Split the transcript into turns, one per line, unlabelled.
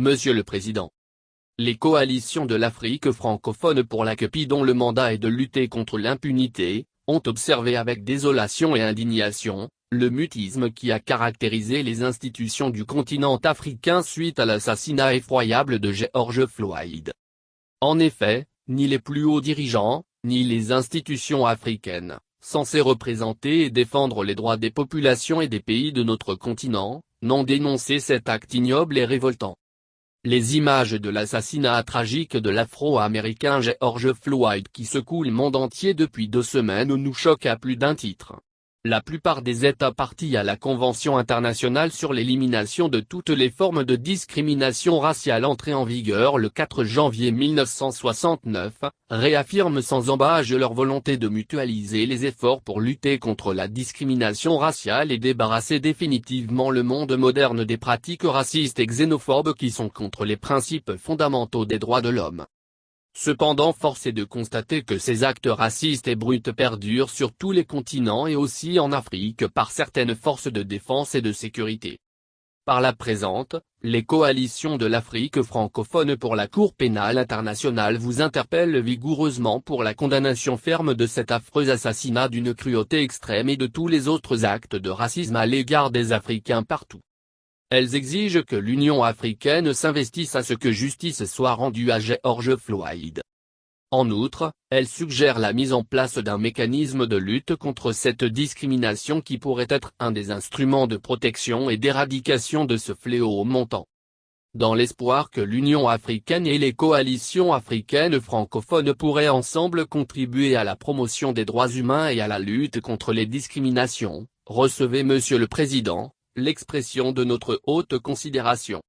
Monsieur le Président. Les coalitions de l'Afrique francophone pour la CEPI dont le mandat est de lutter contre l'impunité, ont observé avec désolation et indignation, le mutisme qui a caractérisé les institutions du continent africain suite à l'assassinat effroyable de George Floyd. En effet, ni les plus hauts dirigeants, ni les institutions africaines, censées représenter et défendre les droits des populations et des pays de notre continent, n'ont dénoncé cet acte ignoble et révoltant. Les images de l'assassinat tragique de l'Afro-Américain George Floyd qui secoue le monde entier depuis 2 semaines nous choquent à plus d'un titre. La plupart des États partis à la Convention internationale sur l'élimination de toutes les formes de discrimination raciale entrée en vigueur le 4 janvier 1969, réaffirment sans ambages leur volonté de mutualiser les efforts pour lutter contre la discrimination raciale et débarrasser définitivement le monde moderne des pratiques racistes et xénophobes qui sont contre les principes fondamentaux des droits de l'homme. Cependant force est de constater que ces actes racistes et bruts perdurent sur tous les continents et aussi en Afrique par certaines forces de défense et de sécurité. Par la présente, les coalitions de l'Afrique francophone pour la Cour pénale internationale vous interpellent vigoureusement pour la condamnation ferme de cet affreux assassinat d'une cruauté extrême et de tous les autres actes de racisme à l'égard des Africains partout. Elles exigent que l'Union africaine s'investisse à ce que justice soit rendue à George Floyd. En outre, elles suggèrent la mise en place d'un mécanisme de lutte contre cette discrimination qui pourrait être un des instruments de protection et d'éradication de ce fléau montant. Dans l'espoir que l'Union africaine et les coalitions africaines francophones pourraient ensemble contribuer à la promotion des droits humains et à la lutte contre les discriminations, recevez Monsieur le Président, l'expression de notre haute considération.